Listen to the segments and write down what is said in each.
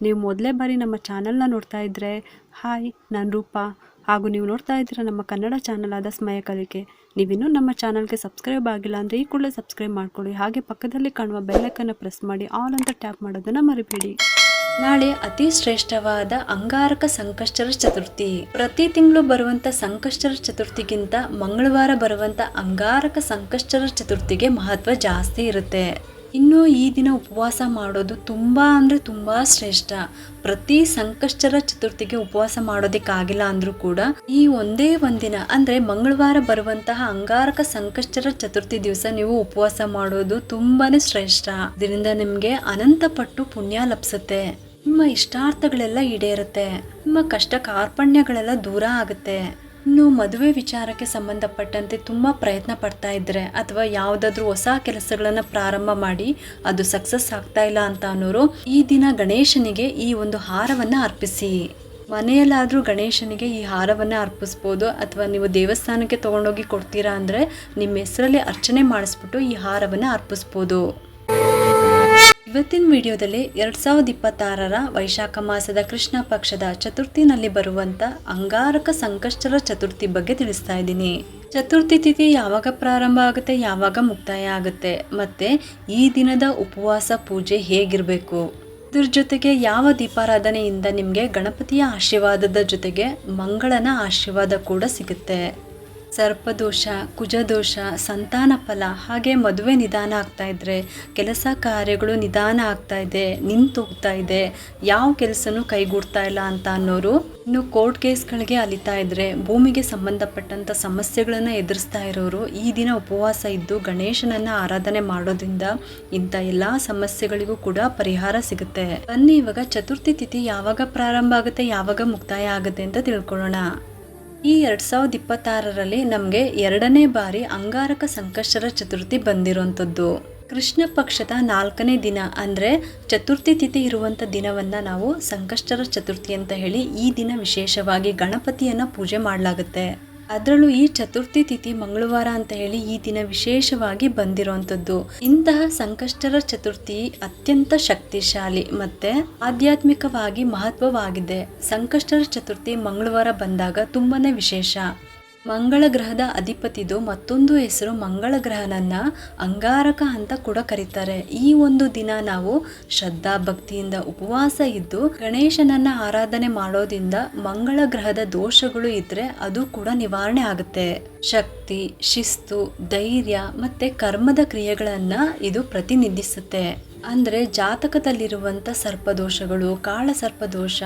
ನೀವು ಮೊದಲೇ ಬಾರಿ ನಮ್ಮ ಚಾನಲ್ನ ನೋಡ್ತಾ ಇದ್ದರೆ ಹಾಯ್, ನಾನು ರೂಪಾ. ಹಾಗೂ ನೀವು ನೋಡ್ತಾ ಇದ್ದೀರಾ ನಮ್ಮ ಕನ್ನಡ ಚಾನಲ್ ಆದ ಸ್ಮಯ ಕಲಿಕೆ. ನೀವಿನ್ನೂ ನಮ್ಮ ಚಾನಲ್ಗೆ ಸಬ್ಸ್ಕ್ರೈಬ್ ಆಗಿಲ್ಲ ಅಂದರೆ ಈ ಕೂಡಲೇ ಸಬ್ಸ್ಕ್ರೈಬ್ ಮಾಡ್ಕೊಳ್ಳಿ. ಹಾಗೆ ಪಕ್ಕದಲ್ಲಿ ಕಾಣುವ ಬೆಲ್ಲೈಕನ್ನು ಪ್ರೆಸ್ ಮಾಡಿ ಆಲ್ ಅಂತ ಟ್ಯಾಪ್ ಮಾಡೋದನ್ನು ಮರಿಬೇಡಿ. ನಾಳೆ ಅತಿ ಶ್ರೇಷ್ಠವಾದ ಅಂಗಾರಕ ಸಂಕಷ್ಟರ ಚತುರ್ಥಿ. ಪ್ರತಿ ತಿಂಗಳು ಬರುವಂತ ಸಂಕಷ್ಟರ ಚತುರ್ಥಿಗಿಂತ ಮಂಗಳವಾರ ಬರುವಂತ ಅಂಗಾರಕ ಸಂಕಷ್ಟರ ಚತುರ್ಥಿಗೆ ಮಹತ್ವ ಜಾಸ್ತಿ ಇರುತ್ತೆ. ಇನ್ನು ಈ ದಿನ ಉಪವಾಸ ಮಾಡೋದು ತುಂಬಾ ಅಂದ್ರೆ ತುಂಬಾ ಶ್ರೇಷ್ಠ. ಪ್ರತಿ ಸಂಕಷ್ಟರ ಚತುರ್ಥಿಗೆ ಉಪವಾಸ ಮಾಡೋದಕ್ಕಾಗಿಲ್ಲ ಅಂದ್ರೂ ಕೂಡ ಈ ಒಂದೇ ಒಂದಿನ ಅಂದ್ರೆ ಮಂಗಳವಾರ ಬರುವಂತಹ ಅಂಗಾರಕ ಸಂಕಷ್ಟರ ಚತುರ್ಥಿ ದಿವಸ ನೀವು ಉಪವಾಸ ಮಾಡೋದು ತುಂಬಾನೇ ಶ್ರೇಷ್ಠ. ಇದರಿಂದ ನಿಮ್ಗೆ ಅನಂತ ಪಟ್ಟು ಪುಣ್ಯ ಲಭಿಸುತ್ತೆ. ನಿಮ್ಮ ಇಷ್ಟಾರ್ಥಗಳೆಲ್ಲ ಈಡೇರುತ್ತೆ. ನಿಮ್ಮ ಕಷ್ಟ ಕಾರ್ಪಣ್ಯಗಳೆಲ್ಲ ದೂರ ಆಗುತ್ತೆ. ಇನ್ನು ಮದುವೆ ವಿಚಾರಕ್ಕೆ ಸಂಬಂಧಪಟ್ಟಂತೆ ತುಂಬಾ ಪ್ರಯತ್ನ ಪಡ್ತಾ ಇದ್ರೆ ಅಥವಾ ಯಾವುದಾದ್ರೂ ಹೊಸ ಕೆಲಸಗಳನ್ನ ಪ್ರಾರಂಭ ಮಾಡಿ ಅದು ಸಕ್ಸಸ್ ಆಗ್ತಾ ಇಲ್ಲ ಅಂತ ಅನ್ನೋರು ಈ ದಿನ ಗಣೇಶನಿಗೆ ಈ ಒಂದು ಹಾರವನ್ನ ಅರ್ಪಿಸಿ. ಮನೆಯಲ್ಲಾದ್ರೂ ಗಣೇಶನಿಗೆ ಈ ಹಾರವನ್ನ ಅರ್ಪಿಸ್ಬೋದು, ಅಥವಾ ನೀವು ದೇವಸ್ಥಾನಕ್ಕೆ ತಗೊಂಡೋಗಿ ಕೊಡ್ತೀರಾ ಅಂದ್ರೆ ನಿಮ್ಮ ಹೆಸರಲ್ಲಿ ಅರ್ಚನೆ ಮಾಡಿಸ್ಬಿಟ್ಟು ಈ ಹಾರವನ್ನ ಅರ್ಪಿಸ್ಬೋದು. ಇವತ್ತಿನ ವಿಡಿಯೋದಲ್ಲಿ 2026ರ ವೈಶಾಖ ಮಾಸದ ಕೃಷ್ಣ ಪಕ್ಷದ ಚತುರ್ಥಿನಲ್ಲಿ ಬರುವಂತ ಅಂಗಾರಕ ಸಂಕಷ್ಟರ ಚತುರ್ಥಿ ಬಗ್ಗೆ ತಿಳಿಸ್ತಾ ಇದ್ದೀನಿ. ಚತುರ್ಥಿ ತಿಥಿ ಯಾವಾಗ ಪ್ರಾರಂಭ ಆಗುತ್ತೆ, ಯಾವಾಗ ಮುಕ್ತಾಯ ಆಗುತ್ತೆ, ಮತ್ತೆ ಈ ದಿನದ ಉಪವಾಸ ಪೂಜೆ ಹೇಗಿರಬೇಕು, ಇದ್ರ ಜೊತೆಗೆ ಯಾವ ದೀಪಾರಾಧನೆಯಿಂದ ನಿಮಗೆ ಗಣಪತಿಯ ಆಶೀರ್ವಾದದ ಜೊತೆಗೆ ಮಂಗಳನ ಆಶೀರ್ವಾದ ಕೂಡ ಸಿಗುತ್ತೆ. ಸರ್ಪದೋಷ, ಕುಜದೋಷ, ಸಂತಾನ ಫಲ, ಹಾಗೆ ಮದುವೆ ನಿಧಾನ ಆಗ್ತಾ ಇದ್ರೆ, ಕೆಲಸ ಕಾರ್ಯಗಳು ನಿಧಾನ ಆಗ್ತಾ ಇದೆ, ನಿಂತೋಗ್ತಾ ಇದೆ, ಯಾವ ಕೆಲಸನೂ ಕೈಗೂಡ್ತಾ ಇಲ್ಲ ಅಂತ ಅನ್ನೋರು, ಇನ್ನು ಕೋರ್ಟ್ ಕೇಸ್ಗಳಿಗೆ ಅಲಿತಾ ಇದ್ರೆ, ಭೂಮಿಗೆ ಸಂಬಂಧಪಟ್ಟಂತ ಸಮಸ್ಯೆಗಳನ್ನ ಎದುರಿಸ್ತಾ ಇರೋರು ಈ ದಿನ ಉಪವಾಸ ಇದ್ದು ಗಣೇಶನನ್ನ ಆರಾಧನೆ ಮಾಡೋದ್ರಿಂದ ಇಂಥ ಎಲ್ಲಾ ಸಮಸ್ಯೆಗಳಿಗೂ ಕೂಡ ಪರಿಹಾರ ಸಿಗುತ್ತೆ. ಬನ್ನಿ ಇವಾಗ ಚತುರ್ಥಿ ತಿಥಿ ಯಾವಾಗ ಪ್ರಾರಂಭ ಆಗುತ್ತೆ, ಯಾವಾಗ ಮುಕ್ತಾಯ ಆಗುತ್ತೆ ಅಂತ ತಿಳ್ಕೊಳ್ಳೋಣ. ಈ 2026ರಲ್ಲಿ ನಮಗೆ 2ನೇ ಬಾರಿ ಅಂಗಾರಕ ಸಂಕಷ್ಟರ ಚತುರ್ಥಿ ಬಂದಿರುವಂಥದ್ದು. ಕೃಷ್ಣ ಪಕ್ಷದ 4ನೇ ದಿನ ಅಂದ್ರೆ ಚತುರ್ಥಿ ತಿಥಿ ಇರುವಂತ ದಿನವನ್ನ ನಾವು ಸಂಕಷ್ಟರ ಚತುರ್ಥಿ ಅಂತ ಹೇಳಿ ಈ ದಿನ ವಿಶೇಷವಾಗಿ ಗಣಪತಿಯನ್ನ ಪೂಜೆ ಮಾಡಲಾಗುತ್ತೆ. ಅದರಲ್ಲೂ ಈ ಚತುರ್ಥಿ ತಿಥಿ ಮಂಗಳವಾರ ಅಂತ ಹೇಳಿ ಈ ದಿನ ವಿಶೇಷವಾಗಿ ಬಂದಿರುವಂಥದ್ದು. ಇಂತಹ ಸಂಕಷ್ಟರ ಚತುರ್ಥಿ ಅತ್ಯಂತ ಶಕ್ತಿಶಾಲಿ ಮತ್ತೆ ಆಧ್ಯಾತ್ಮಿಕವಾಗಿ ಮಹತ್ವವಾಗಿದೆ. ಸಂಕಷ್ಟರ ಚತುರ್ಥಿ ಮಂಗಳವಾರ ಬಂದಾಗ ತುಂಬಾನೇ ವಿಶೇಷ. ಮಂಗಳ ಗ್ರಹದ ಅಧಿಪತಿದು ಮತ್ತೊಂದು ಹೆಸರು ಮಂಗಳ ಗ್ರಹನನ್ನ ಅಂಗಾರಕ ಅಂತ ಕೂಡ ಕರೀತಾರೆ. ಈ ಒಂದು ದಿನ ನಾವು ಶ್ರದ್ಧಾ ಭಕ್ತಿಯಿಂದ ಉಪವಾಸ ಇದ್ದು ಗಣೇಶನನ್ನ ಆರಾಧನೆ ಮಾಡೋದ್ರಿಂದ ಮಂಗಳ ಗ್ರಹದ ದೋಷಗಳು ಇದ್ರೆ ಅದು ಕೂಡ ನಿವಾರಣೆ ಆಗುತ್ತೆ. ಶಕ್ತಿ, ಶಿಸ್ತು, ಧೈರ್ಯ ಮತ್ತೆ ಕರ್ಮದ ಕ್ರಿಯೆಗಳನ್ನ ಇದು ಪ್ರತಿನಿಧಿಸುತ್ತೆ. ಅಂದ್ರೆ ಜಾತಕದಲ್ಲಿರುವಂತ ಸರ್ಪದೋಷಗಳು, ಕಾಳ ಸರ್ಪದೋಷ,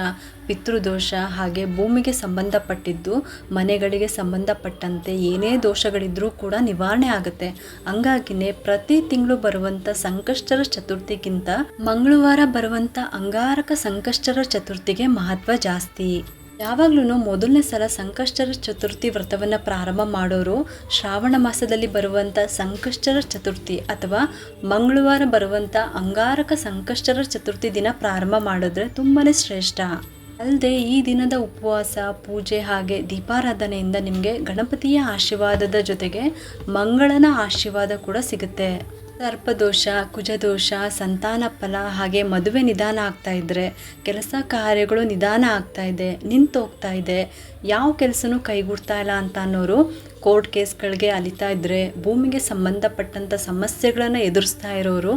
ಪಿತೃದೋಷ, ಹಾಗೆ ಭೂಮಿಗೆ ಸಂಬಂಧಪಟ್ಟಿದ್ದು, ಮನೆಗಳಿಗೆ ಸಂಬಂಧಪಟ್ಟಂತೆ ಏನೇ ದೋಷಗಳಿದ್ರೂ ಕೂಡ ನಿವಾರಣೆ ಆಗುತ್ತೆ. ಹಂಗಾಗಿನೇ ಪ್ರತಿ ತಿಂಗಳು ಬರುವಂತ ಸಂಕಷ್ಟರ ಚತುರ್ಥಿಗಿಂತ ಮಂಗಳವಾರ ಬರುವಂತ ಅಂಗಾರಕ ಸಂಕಷ್ಟರ ಚತುರ್ಥಿಗೆ ಮಹತ್ವ ಜಾಸ್ತಿ. ಯಾವಾಗ್ಲೂ ಮೊದಲನೇ ಸಲ ಸಂಕಷ್ಟರ ಚತುರ್ಥಿ ವ್ರತವನ್ನ ಪ್ರಾರಂಭ ಮಾಡೋರು ಶ್ರಾವಣ ಮಾಸದಲ್ಲಿ ಬರುವಂತ ಸಂಕಷ್ಟರ ಚತುರ್ಥಿ ಅಥವಾ ಮಂಗಳವಾರ ಬರುವಂತ ಅಂಗಾರಕ ಸಂಕಷ್ಟರ ಚತುರ್ಥಿ ದಿನ ಪ್ರಾರಂಭ ಮಾಡಿದ್ರೆ ತುಂಬಾನೇ ಶ್ರೇಷ್ಠ. ಅಲ್ಲದೆ ಈ ದಿನದ ಉಪವಾಸ, ಪೂಜೆ ಹಾಗೆ ದೀಪಾರಾಧನೆಯಿಂದ ನಿಮಗೆ ಗಣಪತಿಯ ಆಶೀರ್ವಾದದ ಜೊತೆಗೆ ಮಂಗಳನ ಆಶೀರ್ವಾದ ಕೂಡ ಸಿಗುತ್ತೆ. ಸರ್ಪದೋಷ, ಕುಜದೋಷ, ಸಂತಾನ ಫಲ, ಹಾಗೆ ಮದುವೆ ನಿಧಾನ ಆಗ್ತಾ ಇದ್ರೆ, ಕೆಲಸ ಕಾರ್ಯಗಳು ನಿಧಾನ ಆಗ್ತಾ ಇದೆ, ನಿಂತೋಗ್ತಾ ಇದೆ, ಯಾವ ಕೆಲಸನೂ ಕೈಗೂಡ್ತಾ ಇಲ್ಲ ಅಂತ ಅನ್ನೋರು ಕೋರ್ಟ್ ಕೇಸ್ಗಳಿಗೆ ಅಲಿತಾ ಇದ್ರೆ, ಭೂಮಿಗೆ ಸಂಬಂಧಪಟ್ಟಂತ ಸಮಸ್ಯೆಗಳನ್ನ ಎದುರಿಸ್ತಾ ಇರೋರು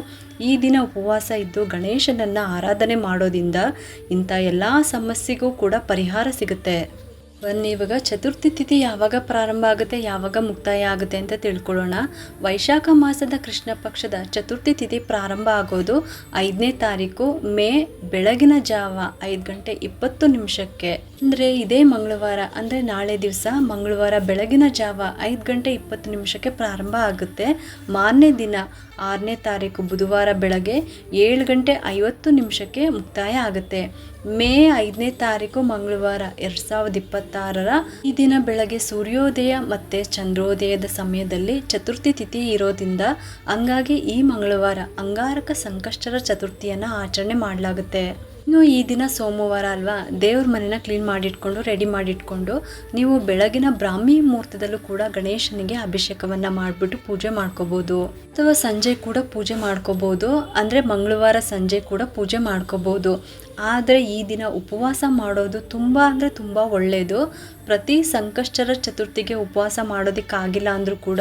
ಈ ದಿನ ಉಪವಾಸ ಇದ್ದು ಗಣೇಶನನ್ನ ಆರಾಧನೆ ಮಾಡೋದ್ರಿಂದ ಇಂಥ ಎಲ್ಲಾ ಸಮಸ್ಯೆಗೂ ಕೂಡ ಪರಿಹಾರ ಸಿಗುತ್ತೆ. ಬನ್ನಿ ಇವಾಗ ಚತುರ್ಥಿ ತಿಥಿ ಯಾವಾಗ ಪ್ರಾರಂಭ ಆಗುತ್ತೆ, ಯಾವಾಗ ಮುಕ್ತಾಯ ಆಗುತ್ತೆ ಅಂತ ತಿಳ್ಕೊಳ್ಳೋಣ. ವೈಶಾಖ ಮಾಸದ ಕೃಷ್ಣ ಪಕ್ಷದ ಚತುರ್ಥಿ ತಿಥಿ ಪ್ರಾರಂಭ ಆಗೋದು 5ನೇ ತಾರೀಕು ಮೇ ಬೆಳಗಿನ ಜಾವ 5:20 ಅಂದ್ರೆ ಇದೇ ಮಂಗಳವಾರ ಅಂದ್ರೆ ನಾಳೆ ದಿವಸ ಮಂಗಳವಾರ ಬೆಳಗಿನ ಜಾವ 5:20 ಪ್ರಾರಂಭ ಆಗುತ್ತೆ. ಮಾರನೇ ದಿನ 6ನೇ ತಾರೀಕು ಬುಧವಾರ ಬೆಳಗ್ಗೆ 7:50 ಮುಕ್ತಾಯ ಆಗುತ್ತೆ. ಮೇ 5ನೇ ತಾರೀಕು ಮಂಗಳವಾರ 2026ರ ಈ ದಿನ ಬೆಳಗ್ಗೆ ಸೂರ್ಯೋದಯ ಮತ್ತೆ ಚಂದ್ರೋದಯದ ಸಮಯದಲ್ಲಿ ಚತುರ್ಥಿ ತಿಥಿ ಇರೋದ್ರಿಂದ ಹಂಗಾಗಿ ಈ ಮಂಗಳವಾರ ಅಂಗಾರಕ ಸಂಕಷ್ಟರ ಚತುರ್ಥಿಯನ್ನ ಆಚರಣೆ ಮಾಡಲಾಗುತ್ತೆ. ಇನ್ನು ಈ ದಿನ ಸೋಮವಾರ ಅಲ್ವಾ, ದೇವ್ರ ಮನೆನ ಕ್ಲೀನ್ ಮಾಡಿಟ್ಕೊಂಡು ರೆಡಿ ಮಾಡಿಟ್ಕೊಂಡು ನೀವು ಬೆಳಗಿನ ಬ್ರಾಹ್ಮಿ ಮುಹೂರ್ತದಲ್ಲೂ ಕೂಡ ಗಣೇಶನಿಗೆ ಅಭಿಷೇಕವನ್ನ ಮಾಡಿಬಿಟ್ಟು ಪೂಜೆ ಮಾಡ್ಕೋಬಹುದು, ಅಥವಾ ಸಂಜೆ ಕೂಡ ಪೂಜೆ ಮಾಡ್ಕೋಬಹುದು. ಅಂದ್ರೆ ಮಂಗಳವಾರ ಸಂಜೆ ಕೂಡ ಪೂಜೆ ಮಾಡ್ಕೋಬಹುದು. ಆದರೆ ಈ ದಿನ ಉಪವಾಸ ಮಾಡೋದು ತುಂಬ ಅಂದರೆ ತುಂಬ ಒಳ್ಳೆಯದು. ಪ್ರತಿ ಸಂಕಷ್ಟರ ಚತುರ್ಥಿಗೆ ಉಪವಾಸ ಮಾಡೋದಕ್ಕಾಗಿಲ್ಲ ಅಂದರೂ ಕೂಡ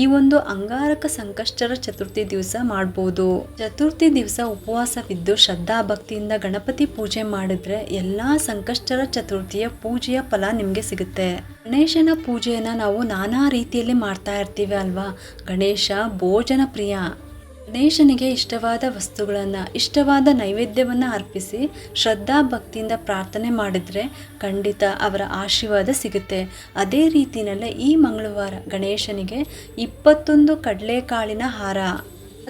ಈ ಒಂದು ಅಂಗಾರಕ ಸಂಕಷ್ಟರ ಚತುರ್ಥಿ ದಿವಸ ಮಾಡ್ಬೋದು. ಚತುರ್ಥಿ ದಿವಸ ಉಪವಾಸವಿದ್ದು ಶ್ರದ್ಧಾ ಭಕ್ತಿಯಿಂದ ಗಣಪತಿ ಪೂಜೆ ಮಾಡಿದ್ರೆ ಎಲ್ಲ ಸಂಕಷ್ಟರ ಚತುರ್ಥಿಯ ಪೂಜೆಯ ಫಲ ನಿಮಗೆ ಸಿಗುತ್ತೆ. ಗಣೇಶನ ಪೂಜೆಯನ್ನು ನಾವು ನಾನಾ ರೀತಿಯಲ್ಲಿ ಮಾಡ್ತಾ ಇರ್ತೀವಿ ಅಲ್ವಾ. ಗಣೇಶ ಭೋಜನ ಪ್ರಿಯ. ಗಣೇಶನಿಗೆ ಇಷ್ಟವಾದ ವಸ್ತುಗಳನ್ನು, ಇಷ್ಟವಾದ ನೈವೇದ್ಯವನ್ನು ಅರ್ಪಿಸಿ ಶ್ರದ್ಧಾ ಭಕ್ತಿಯಿಂದ ಪ್ರಾರ್ಥನೆ ಮಾಡಿದರೆ ಖಂಡಿತ ಅವರ ಆಶೀರ್ವಾದ ಸಿಗುತ್ತೆ. ಅದೇ ರೀತಿಯಲ್ಲೇ ಈ ಮಂಗಳವಾರ ಗಣೇಶನಿಗೆ 21 ಕಡಲೆಕಾಳಿನ ಹಾರ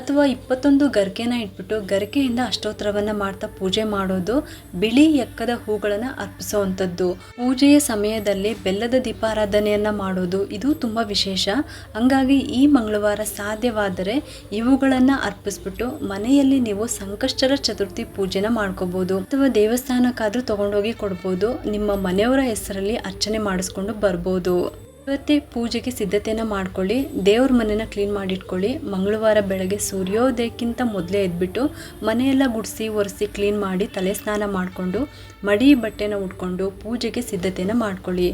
ಅಥವಾ 21 ಗರಿಕೆನ ಇಟ್ಬಿಟ್ಟು ಗರಿಕೆಯಿಂದ ಅಷ್ಟೋತ್ತರವನ್ನು ಮಾಡ್ತಾ ಪೂಜೆ ಮಾಡೋದು, ಬಿಳಿ ಎಕ್ಕದ ಹೂಗಳನ್ನು ಅರ್ಪಿಸುವಂಥದ್ದು. ಪೂಜೆಯ ಸಮಯದಲ್ಲಿ ಬೆಲ್ಲದ ದೀಪಾರಾಧನೆಯನ್ನು ಮಾಡೋದು ಇದು ತುಂಬ ವಿಶೇಷ. ಹಂಗಾಗಿ ಈ ಮಂಗಳವಾರ ಸಾಧ್ಯವಾದರೆ ಇವುಗಳನ್ನು ಅರ್ಪಿಸ್ಬಿಟ್ಟು ಮನೆಯಲ್ಲಿ ನೀವು ಸಂಕಷ್ಟರ ಚತುರ್ಥಿ ಪೂಜೆನ ಮಾಡ್ಕೋಬೋದು. ಅಥವಾ ದೇವಸ್ಥಾನಕ್ಕಾದರೂ ತಗೊಂಡೋಗಿ ಕೊಡ್ಬೋದು. ನಿಮ್ಮ ಮನೆಯವರ ಹೆಸರಲ್ಲಿ ಅರ್ಚನೆ ಮಾಡಿಸ್ಕೊಂಡು ಬರ್ಬೋದು. ಇವತ್ತೇ ಪೂಜೆಗೆ ಸಿದ್ಧತೆಯನ್ನು ಮಾಡ್ಕೊಳ್ಳಿ. ದೇವ್ರ ಮನೆನ ಕ್ಲೀನ್ ಮಾಡಿಟ್ಕೊಳ್ಳಿ. ಮಂಗಳವಾರ ಬೆಳಗ್ಗೆ ಸೂರ್ಯೋದಯಕ್ಕಿಂತ ಮೊದಲೇ ಎದ್ಬಿಟ್ಟು ಮನೆಯೆಲ್ಲ ಗುಡಿಸಿ ಒರೆಸಿ ಕ್ಲೀನ್ ಮಾಡಿ ತಲೆ ಸ್ನಾನ ಮಾಡಿಕೊಂಡು ಮಡಿ ಬಟ್ಟೆನ ಉಟ್ಕೊಂಡು ಪೂಜೆಗೆ ಸಿದ್ಧತೆಯನ್ನು ಮಾಡ್ಕೊಳ್ಳಿ.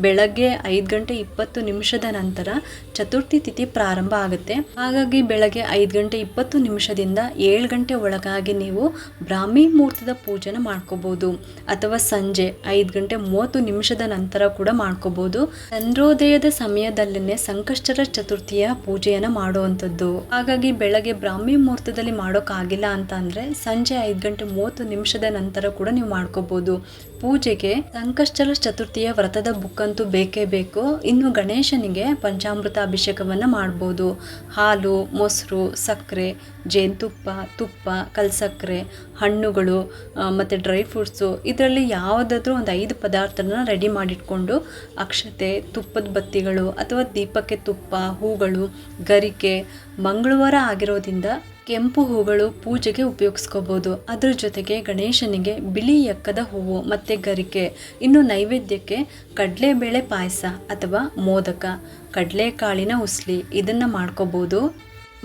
ಬೆಳಗ್ಗೆ 5:20 ನಂತರ ಚತುರ್ಥಿ ತಿಥಿ ಪ್ರಾರಂಭ ಆಗುತ್ತೆ. ಹಾಗಾಗಿ ಬೆಳಗ್ಗೆ 5:20 7 ಗಂಟೆ ಒಳಗಾಗಿ ನೀವು ಬ್ರಾಹ್ಮಿ ಮುಹೂರ್ತದ ಪೂಜೆನ ಮಾಡ್ಕೋಬಹುದು. ಅಥವಾ ಸಂಜೆ 5:30 ನಂತರ ಕೂಡ ಮಾಡ್ಕೋಬಹುದು. ಚಂದ್ರೋದಯದ ಸಮಯದಲ್ಲೇ ಸಂಕಷ್ಟರ ಚತುರ್ಥಿಯ ಪೂಜೆಯನ್ನು ಮಾಡುವಂಥದ್ದು. ಹಾಗಾಗಿ ಬೆಳಗ್ಗೆ ಬ್ರಾಹ್ಮಿ ಮುಹೂರ್ತದಲ್ಲಿ ಮಾಡೋಕ್ಕಾಗಿಲ್ಲ ಅಂತ ಅಂದರೆ ಸಂಜೆ 5:30 ನಂತರ ಕೂಡ ನೀವು ಮಾಡ್ಕೋಬಹುದು. ಪೂಜೆಗೆ ಸಂಕಷ್ಟರ ಚತುರ್ಥಿಯ ವ್ರತದ ಬುಕ್ ಅಂತೂ ಬೇಕೇ ಬೇಕು. ಇನ್ನು ಗಣೇಶನಿಗೆ ಪಂಚಾಮೃತ ಅಭಿಷೇಕವನ್ನ ಮಾಡಬಹುದು. ಹಾಲು, ಮೊಸರು, ಸಕ್ಕರೆ, ಜೇನುತುಪ್ಪ, ತುಪ್ಪ, ಕಲ್ಸಕ್ಕರೆ, ಹಣ್ಣುಗಳು ಮತ್ತು ಡ್ರೈ ಫ್ರೂಟ್ಸು ಇದರಲ್ಲಿ ಯಾವುದಾದ್ರೂ ಒಂದು 5 ಪದಾರ್ಥನ ರೆಡಿ ಮಾಡಿಟ್ಕೊಂಡು ಅಕ್ಷತೆ, ತುಪ್ಪದ ಬತ್ತಿಗಳು ಅಥವಾ ದೀಪಕ್ಕೆ ತುಪ್ಪ, ಹೂಗಳು, ಗರಿಕೆ, ಮಂಗಳವಾರ ಆಗಿರೋದ್ರಿಂದ ಕೆಂಪು ಹೂಗಳು ಪೂಜೆಗೆ ಉಪಯೋಗಿಸ್ಕೋಬೋದು. ಅದ್ರ ಜೊತೆಗೆ ಗಣೇಶನಿಗೆ ಬಿಳಿ ಎಕ್ಕದ ಹೂವು ಮತ್ತು ಗರಿಕೆ, ಇನ್ನು ನೈವೇದ್ಯಕ್ಕೆ ಕಡಲೆಬೇಳೆ ಪಾಯಸ ಅಥವಾ ಮೋದಕ, ಕಡಲೆಕಾಳಿನ ಉಸ್ಲಿ ಇದನ್ನು ಮಾಡ್ಕೋಬೋದು.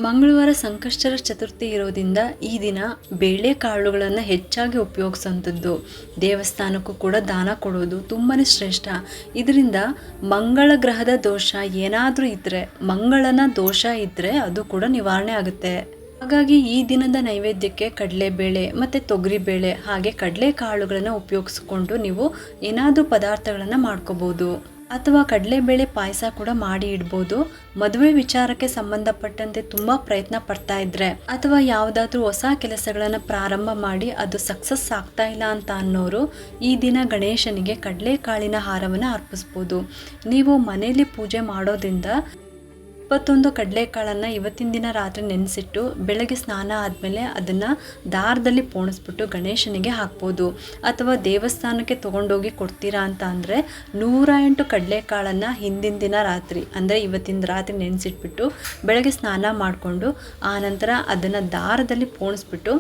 ಮಂಗಳವಾರ ಸಂಕಷ್ಟರ ಚತುರ್ಥಿ ಇರೋದ್ರಿಂದ ಈ ದಿನ ಬೇಳೆಕಾಳುಗಳನ್ನು ಹೆಚ್ಚಾಗಿ ಉಪಯೋಗಿಸೋಂಥದ್ದು. ದೇವಸ್ಥಾನಕ್ಕೂ ಕೂಡ ದಾನ ಕೊಡೋದು ತುಂಬಾ ಶ್ರೇಷ್ಠ. ಇದರಿಂದ ಮಂಗಳ ಗ್ರಹದ ದೋಷ ಏನಾದರೂ ಇದ್ದರೆ, ಮಂಗಳನ ದೋಷ ಇದ್ದರೆ ಅದು ಕೂಡ ನಿವಾರಣೆ ಆಗುತ್ತೆ. ಹಾಗಾಗಿ ಈ ದಿನದ ನೈವೇದ್ಯಕ್ಕೆ ಕಡಲೆಬೇಳೆ ಮತ್ತು ತೊಗರಿಬೇಳೆ ಹಾಗೆ ಕಡಲೆಕಾಳುಗಳನ್ನು ಉಪಯೋಗಿಸ್ಕೊಂಡು ನೀವು ಏನಾದರೂ ಪದಾರ್ಥಗಳನ್ನು ಮಾಡ್ಕೋಬೋದು. ಅಥವಾ ಕಡಲೆಬೇಳೆ ಪಾಯಸ ಕೂಡ ಮಾಡಿ ಇಡ್ಬೋದು. ಮದುವೆ ವಿಚಾರಕ್ಕೆ ಸಂಬಂಧಪಟ್ಟಂತೆ ತುಂಬ ಪ್ರಯತ್ನ ಪಡ್ತಾ ಇದ್ರೆ ಅಥವಾ ಯಾವುದಾದ್ರೂ ಹೊಸ ಕೆಲಸಗಳನ್ನು ಪ್ರಾರಂಭ ಮಾಡಿ ಅದು ಸಕ್ಸಸ್ ಆಗ್ತಾ ಇಲ್ಲ ಅಂತ ಅನ್ನೋರು ಈ ದಿನ ಗಣೇಶನಿಗೆ ಕಡಲೆಕಾಳಿನ ಹಾರವನ್ನು ಅರ್ಪಿಸ್ಬೋದು. ನೀವು ಮನೆಯಲ್ಲಿ ಪೂಜೆ ಮಾಡೋದ್ರಿಂದ 21 ಕಡಲೆಕಾಳನ್ನು ಇವತ್ತಿನ ದಿನ ರಾತ್ರಿ ನೆನೆಸಿಟ್ಟು ಬೆಳಗ್ಗೆ ಸ್ನಾನ ಆದಮೇಲೆ ಅದನ್ನು ದಾರದಲ್ಲಿ ಪೋಣಿಸ್ಬಿಟ್ಟು ಗಣೇಶನಿಗೆ ಹಾಕ್ಬೋದು. ಅಥವಾ ದೇವಸ್ಥಾನಕ್ಕೆ ತೊಗೊಂಡೋಗಿ ಕೊಡ್ತೀರಾ ಅಂತ ಅಂದರೆ 108 ಕಡಲೆಕಾಳನ್ನು ಹಿಂದಿನ ದಿನ ರಾತ್ರಿ ಅಂದರೆ ಇವತ್ತಿನ ರಾತ್ರಿ ನೆನೆಸಿಟ್ಬಿಟ್ಟು ಬೆಳಗ್ಗೆ ಸ್ನಾನ ಮಾಡಿಕೊಂಡು ಆನಂತರ ಅದನ್ನು ದಾರದಲ್ಲಿ ಪೋಣಿಸ್ಬಿಟ್ಟು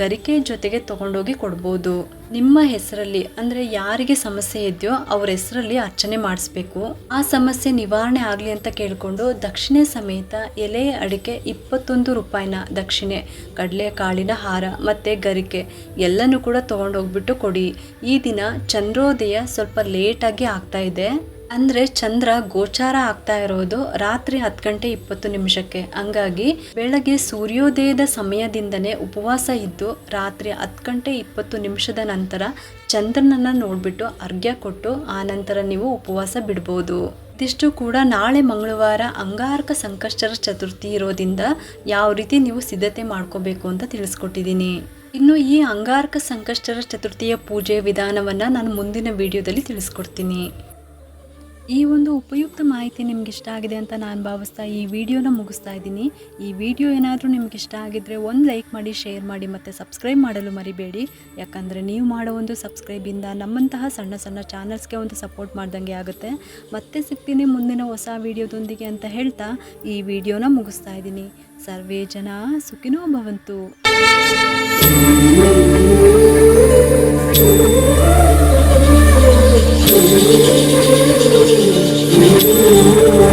ಗರಿಕೆ ಜೊತೆಗೆ ತೊಗೊಂಡೋಗಿ ಕೊಡ್ಬೋದು. ನಿಮ್ಮ ಹೆಸರಲ್ಲಿ ಅಂದರೆ ಯಾರಿಗೆ ಸಮಸ್ಯೆ ಇದೆಯೋ ಅವ್ರ ಹೆಸರಲ್ಲಿ ಅರ್ಚನೆ ಮಾಡಿಸ್ಬೇಕು. ಆ ಸಮಸ್ಯೆ ನಿವಾರಣೆ ಆಗಲಿ ಅಂತ ಕೇಳಿಕೊಂಡು ದಕ್ಷಿಣೆ ಸಮೇತ ಎಲೆ ಅಡಿಕೆ 21 ರೂಪಾಯಿನ ದಕ್ಷಿಣೆ, ಕಡಲೆಕಾಳಿನ ಹಾರ ಮತ್ತು ಗರಿಕೆ ಎಲ್ಲನೂ ಕೂಡ ತೊಗೊಂಡೋಗ್ಬಿಟ್ಟು ಕೊಡಿ. ಈ ದಿನ ಚಂದ್ರೋದಯ ಸ್ವಲ್ಪ ಲೇಟಾಗಿ ಆಗ್ತಾ ಇದೆ. ಅಂದರೆ ಚಂದ್ರ ಗೋಚಾರ ಆಗ್ತಾ ಇರೋದು ರಾತ್ರಿ 10:20 ಹಂಗಾಗಿ ಬೆಳಗ್ಗೆ ಸೂರ್ಯೋದಯದ ಸಮಯದಿಂದನೇ ಉಪವಾಸ ಇದ್ದು ರಾತ್ರಿ 10:20 ನಂತರ ಚಂದ್ರನನ್ನು ನೋಡಿಬಿಟ್ಟು ಅರ್ಘ್ಯ ಕೊಟ್ಟು ಆ ನಂತರ ನೀವು ಉಪವಾಸ ಬಿಡ್ಬೋದು. ಇದಿಷ್ಟು ಕೂಡ ನಾಳೆ ಮಂಗಳವಾರ ಅಂಗಾರಕ ಸಂಕಷ್ಟರ ಚತುರ್ಥಿ ಇರೋದ್ರಿಂದ ಯಾವ ರೀತಿ ನೀವು ಸಿದ್ಧತೆ ಮಾಡ್ಕೋಬೇಕು ಅಂತ ತಿಳಿಸ್ಕೊಟ್ಟಿದ್ದೀನಿ. ಇನ್ನು ಈ ಅಂಗಾರಕ ಸಂಕಷ್ಟರ ಚತುರ್ಥಿಯ ಪೂಜೆ ವಿಧಾನವನ್ನು ನಾನು ಮುಂದಿನ ವಿಡಿಯೋದಲ್ಲಿ ತಿಳಿಸ್ಕೊಡ್ತೀನಿ. ಈ ಒಂದು ಉಪಯುಕ್ತ ಮಾಹಿತಿ ನಿಮ್ಗೆ ಇಷ್ಟ ಆಗಿದೆ ಅಂತ ನಾನು ಭಾವಿಸ್ತಾ ಈ ವಿಡಿಯೋನ ಮುಗಿಸ್ತಾ ಇದ್ದೀನಿ. ಈ ವಿಡಿಯೋ ಏನಾದರೂ ನಿಮ್ಗೆ ಇಷ್ಟ ಆಗಿದ್ದರೆ ಒಂದು ಲೈಕ್ ಮಾಡಿ, ಶೇರ್ ಮಾಡಿ ಮತ್ತು ಸಬ್ಸ್ಕ್ರೈಬ್ ಮಾಡಲು ಮರಿಬೇಡಿ. ಯಾಕಂದರೆ ನೀವು ಮಾಡೋ ಒಂದು ಸಬ್ಸ್ಕ್ರೈಬಿಂದ ನಮ್ಮಂತಹ ಸಣ್ಣ ಸಣ್ಣ ಚಾನಲ್ಸ್ಗೆ ಒಂದು ಸಪೋರ್ಟ್ ಮಾಡ್ದಂಗೆ ಆಗುತ್ತೆ. ಮತ್ತೆ ಸಿಗ್ತೀನಿ ಮುಂದಿನ ಹೊಸ ವಿಡಿಯೋದೊಂದಿಗೆ ಅಂತ ಹೇಳ್ತಾ ಈ ವಿಡಿಯೋನ ಮುಗಿಸ್ತಾ ಇದ್ದೀನಿ. ಸರ್ವೇ ಜನ ಸುಖಿನೋ ಭವಂತು. Thank you.